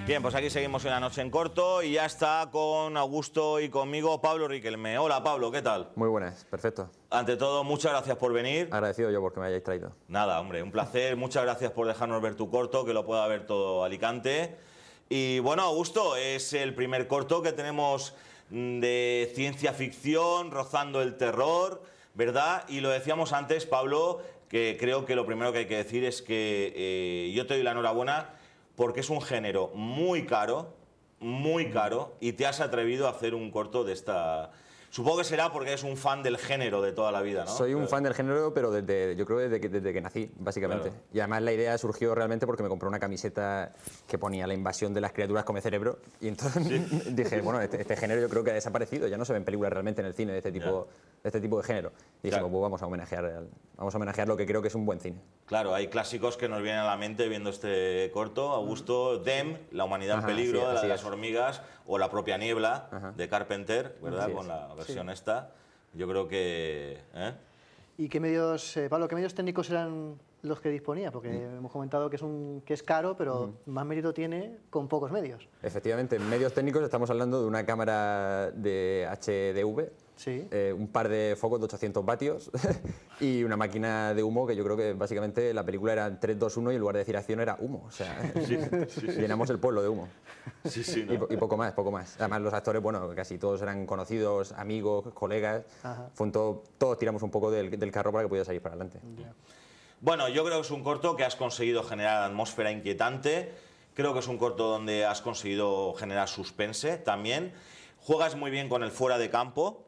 Bien, pues aquí seguimos en La Noche en Corto y ya está con Augusto y conmigo Pablo Riquelme. Hola Pablo, ¿qué tal? Muy buenas, perfecto. Ante todo, muchas gracias por venir. Agradecido yo porque me hayáis traído. Nada, hombre, un placer. Muchas gracias por dejarnos ver tu corto, que lo pueda ver todo Alicante. Y bueno, Augusto, es el primer corto que tenemos de ciencia ficción, rozando el terror, ¿verdad? Y lo decíamos antes, Pablo, que creo que lo primero que hay que decir es que yo te doy la enhorabuena porque es un género muy caro, y te has atrevido a hacer un corto de esta... Supongo que será porque eres un fan del género de toda la vida, ¿no? Soy un fan del género, pero yo creo desde que nací, básicamente. Claro. Y además la idea surgió realmente porque me compré una camiseta que ponía la invasión de las criaturas come cerebro. Y entonces dije, bueno, este género yo creo que ha desaparecido. Ya no se ven películas realmente en el cine de este tipo de género. Y dijimos, pues vamos a homenajear lo que creo que es un buen cine. Claro, hay clásicos que nos vienen a la mente viendo este corto. Augusto, Dem, La humanidad en peligro, sí, de las hormigas, o La propia niebla, de Carpenter, ¿verdad? Con la versión esta. Yo creo que... ¿Y qué medios, Pablo, qué medios técnicos eran los que disponía? Porque hemos comentado que es caro, pero más mérito tiene con pocos medios. Efectivamente, en medios técnicos estamos hablando de una cámara de HDV, sí. Un par de focos de 800 vatios y una máquina de humo que yo creo que básicamente la película era 3, 2, 1 y en lugar de decir acción era humo. O sea, llenamos el pueblo de humo. Sí, sí, ¿no? Y poco más, poco más. Además los actores, bueno, casi todos eran conocidos, amigos, colegas. Todos tiramos un poco del carro para que pudiera salir para adelante. Bueno, yo creo que es un corto que has conseguido generar atmósfera inquietante. Creo que es un corto donde has conseguido generar suspense también. Juegas muy bien con el fuera de campo.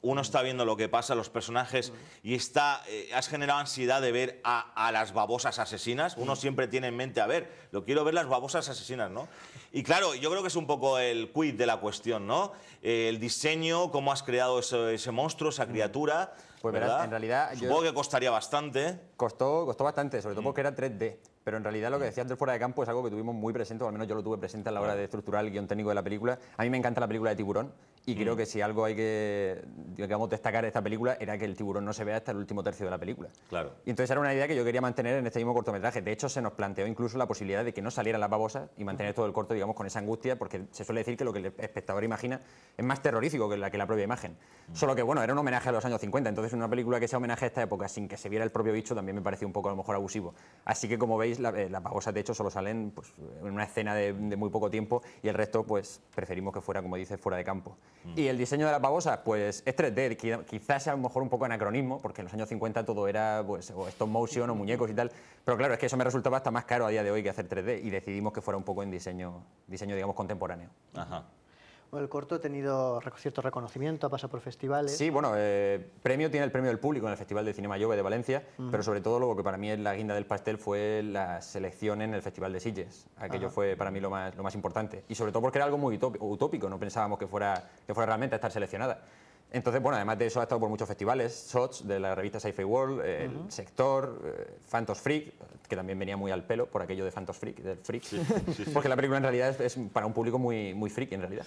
Uno está viendo lo que pasa, los personajes, y has generado ansiedad de ver a las babosas asesinas. Uno siempre tiene en mente, a ver, lo quiero ver las babosas asesinas, ¿no? Y claro, yo creo que es un poco el quid de la cuestión, ¿no? El diseño, cómo has creado ese monstruo, esa criatura. Pues ¿verdad? en realidad... Supongo que costaría bastante. Costó bastante, sobre todo porque era 3D. Pero en realidad lo que decías del fuera de campo es algo que tuvimos muy presente, o al menos yo lo tuve presente a la hora de estructurar el guión técnico de la película. A mí me encanta la película de Tiburón y creo que si algo hay que, digamos, destacar de esta película era que el tiburón no se vea hasta el último tercio de la película. Claro. Y entonces era una idea que yo quería mantener en este mismo cortometraje. De hecho, se nos planteó incluso la posibilidad de que no salieran las babosas y mantener todo el corto, digamos, con esa angustia, porque se suele decir que lo que el espectador imagina es más terrorífico que la propia imagen. Solo que, bueno, era un homenaje a los años 50, entonces una película que sea homenaje a esta época sin que se viera el propio bicho también me pareció un poco a lo mejor abusivo. Así que, como veis, las babosas de hecho solo salen pues, en una escena de muy poco tiempo y el resto pues preferimos que fuera, como dices, fuera de campo. Y el diseño de las babosas pues es 3D, quizás sea a lo mejor un poco anacronismo, porque en los años 50 todo era pues, o stop motion o muñecos y tal, pero claro, es que eso me resultaba hasta más caro a día de hoy que hacer 3D y decidimos que fuera un poco en diseño digamos, contemporáneo. Ajá. Bueno, el corto ha tenido cierto reconocimiento, ha pasado por festivales. Sí, bueno, tiene el premio del público en el Festival de Cinema Jove de Valencia, pero sobre todo lo que para mí es la guinda del pastel fue la selección en el Festival de Sitges. Aquello fue para mí lo más importante. Y sobre todo porque era algo muy utópico, no pensábamos que fuera realmente a estar seleccionada. Entonces, bueno, además de eso ha estado por muchos festivales, SHOTS, de la revista Sci-Fi World, El Sector, Phantos Freak, que también venía muy al pelo por aquello de Phantos Freak, del freak, porque la película en realidad es para un público muy friki en realidad.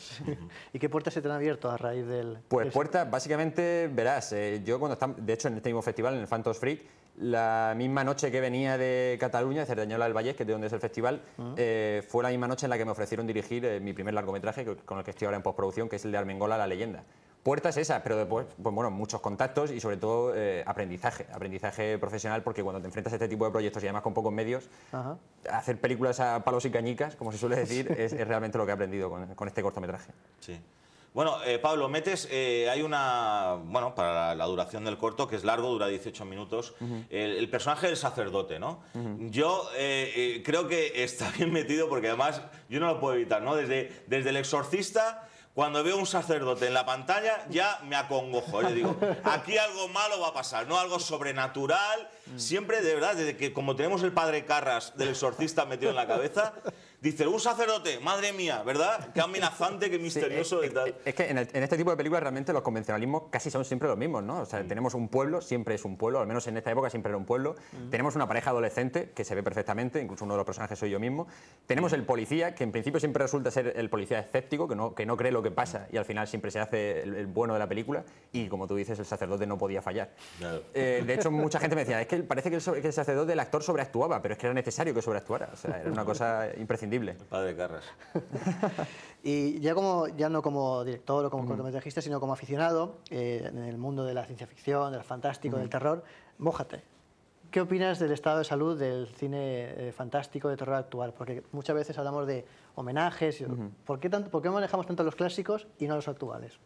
¿Y qué puertas se te han abierto a raíz del...? Pues puertas, básicamente, verás, yo cuando estaba, de hecho en este mismo festival, en el Phantos Freak, la misma noche que venía de Cataluña, de Cerdanyola del Vallès, que es de donde es el festival, fue la misma noche en la que me ofrecieron dirigir mi primer largometraje, con el que estoy ahora en postproducción, que es el de Armengola, La leyenda. Puertas esas, pero después, pues bueno, muchos contactos y sobre todo aprendizaje profesional, porque cuando te enfrentas a este tipo de proyectos y además con pocos medios, hacer películas a palos y cañicas, como se suele decir, es realmente lo que he aprendido con este cortometraje. Sí. Bueno, Pablo, hay bueno, para la duración del corto, que es largo, dura 18 minutos, el personaje del sacerdote, ¿no? Yo creo que está bien metido porque además yo no lo puedo evitar, ¿no? Desde El Exorcista, cuando veo un sacerdote en la pantalla ya me acongojo. Yo digo, aquí algo malo va a pasar, ¿no? Algo sobrenatural. Siempre, de verdad, desde que como tenemos el padre Carras del Exorcista metido en la cabeza, dice, un sacerdote, madre mía, ¿verdad? Qué amenazante, qué misterioso y tal. Es que en este tipo de películas realmente los convencionalismos casi son siempre los mismos, ¿no? O sea, tenemos un pueblo, siempre es un pueblo, al menos en esta época siempre era un pueblo. Tenemos una pareja adolescente que se ve perfectamente, incluso uno de los personajes soy yo mismo. Tenemos el policía, que en principio siempre resulta ser el policía escéptico, que no cree lo que pasa y al final siempre se hace el bueno de la película. Y como tú dices, el sacerdote no podía fallar. Claro. De hecho, mucha gente me decía, es que parece que el sacerdote, el actor sobreactuaba, pero es que era necesario que sobreactuara. O sea, era una cosa imprescindible. imprescindible. El padre Carras. Y ya no como director o como cortometrajista, sino como aficionado en el mundo de la ciencia ficción, del fantástico, del terror, mójate. ¿Qué opinas del estado de salud del cine fantástico de terror actual? Porque muchas veces hablamos de homenajes. ¿Por qué manejamos tanto los clásicos y no los actuales?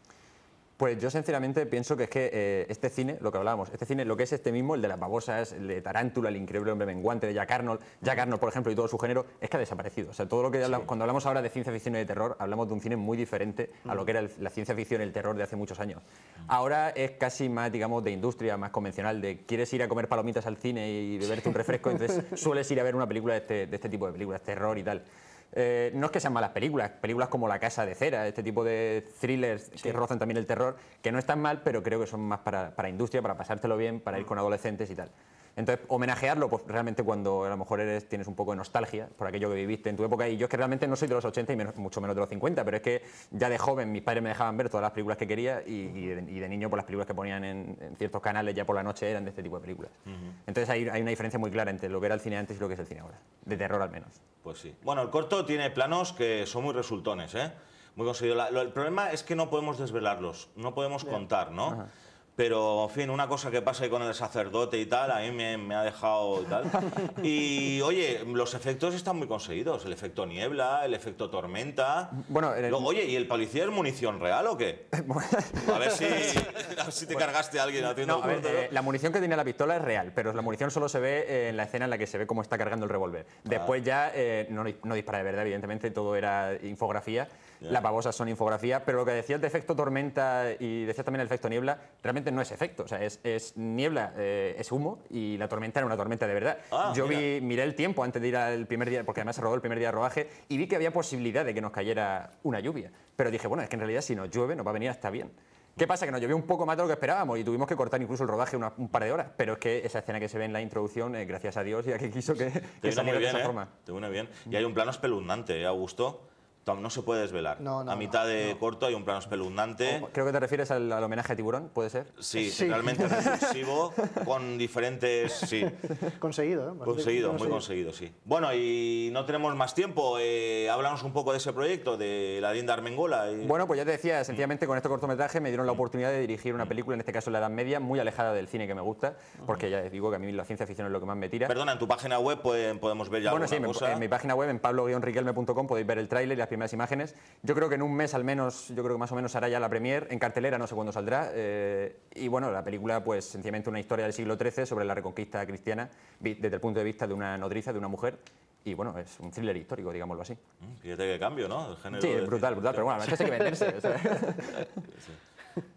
Pues yo sinceramente pienso que es que este cine, lo que hablábamos, este cine, lo que es este mismo, el de las babosas, el de Tarántula, el increíble hombre menguante, de Jack Arnold, por ejemplo, y todo su género, es que ha desaparecido. O sea, todo lo que cuando hablamos ahora de ciencia ficción y de terror, hablamos de un cine muy diferente a lo que era la ciencia ficción y el terror de hace muchos años. Ahora es casi más, digamos, de industria, más convencional, de quieres ir a comer palomitas al cine y beberte un refresco, entonces sueles ir a ver una película de este tipo de películas, terror y tal. No es que sean malas películas como La Casa de Cera, este tipo de thrillers que rozan también el terror, que no están mal, pero creo que son más para industria, para pasártelo bien, para ir con adolescentes y tal. Entonces, homenajearlo, pues realmente cuando a lo mejor tienes un poco de nostalgia por aquello que viviste en tu época, y yo es que realmente no soy de los 80 y mucho menos de los 50, pero es que ya de joven mis padres me dejaban ver todas las películas que quería y de niño pues las películas que ponían en ciertos canales ya por la noche eran de este tipo de películas. Entonces hay una diferencia muy clara entre lo que era el cine antes y lo que es el cine ahora, de terror al menos. Pues sí. Bueno, el corto tiene planos que son muy resultones, ¿eh? Muy conseguido. El problema es que no podemos desvelarlos, no podemos contar, ¿no? Ajá. Pero, en fin, una cosa que pasa ahí con el sacerdote y tal, a mí me ha dejado y tal. Y, oye, los efectos están muy conseguidos. El efecto niebla, el efecto tormenta. Bueno, oye, ¿y el policía es munición real o qué? A ver si te cargaste a alguien haciendo no, la munición que tiene la pistola es real, pero la munición solo se ve en la escena en la que se ve cómo está cargando el revólver. Después ya no dispara de verdad, evidentemente, todo era infografía. Las babosas son infografía, pero lo que decías de efecto tormenta y decías también el efecto niebla, realmente no es efecto, o sea, es niebla, es humo, y la tormenta era una tormenta de verdad. Yo miré el tiempo antes de ir al primer día, porque además se rodó el primer día de rodaje, y vi que había posibilidad de que nos cayera una lluvia. Pero dije, bueno, es que en realidad si nos llueve nos va a venir hasta bien. ¿Qué pasa? Que nos llovió un poco más de lo que esperábamos y tuvimos que cortar incluso el rodaje un par de horas, pero es que esa escena que se ve en la introducción, gracias a Dios y a que quiso que saliera de esa forma. Te viene bien. Y hay un plano espeluznante, Augusto. No se puede desvelar. A mitad de corto hay un plano espeluznante. Creo que te refieres al homenaje a Tiburón, ¿puede ser? Sí, realmente reflexivo, con diferentes... Sí. Conseguido, ¿eh? Conseguido, muy conseguido, sí. Bueno, y no tenemos más tiempo. Háblanos un poco de ese proyecto, de la Linda Armengol. Bueno, pues ya te decía, sencillamente con este cortometraje me dieron la oportunidad de dirigir una película, en este caso en la Edad Media, muy alejada del cine que me gusta, porque ya digo que a mí la ciencia ficción es lo que más me tira. Perdona, en tu página web podemos ver ya alguna cosa. En mi página web, en pablo-riquelme.com, podéis ver el tráiler y las primeras imágenes. Yo creo que en un mes al menos, yo creo que más o menos hará ya la premier, en cartelera no sé cuándo saldrá, y bueno, la película pues sencillamente una historia del siglo XIII sobre la reconquista cristiana desde el punto de vista de una nodriza, de una mujer, y bueno, es un thriller histórico, digámoslo así. Fíjate qué cambio, ¿no? El género sí, brutal, pero bueno, a veces hay que venderse.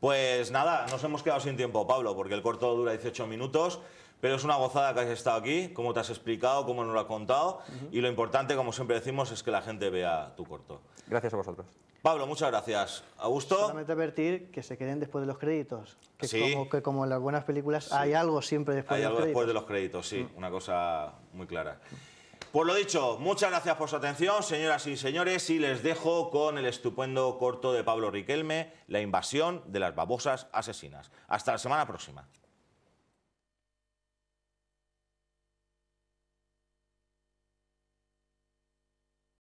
Pues nada, nos hemos quedado sin tiempo, Pablo, porque el corto dura 18 minutos. Pero es una gozada que has estado aquí, cómo te has explicado, cómo nos lo has contado. Y lo importante, como siempre decimos, es que la gente vea tu corto. Gracias a vosotros. Pablo, muchas gracias. Augusto. Solamente advertir que se queden después de los créditos. Que, sí. como en las buenas películas hay algo siempre después de los créditos. Hay algo después de los créditos, sí. Una cosa muy clara. Pues lo dicho, muchas gracias por su atención, señoras y señores, y les dejo con el estupendo corto de Pablo Riquelme, La invasión de las babosas asesinas. Hasta la semana próxima.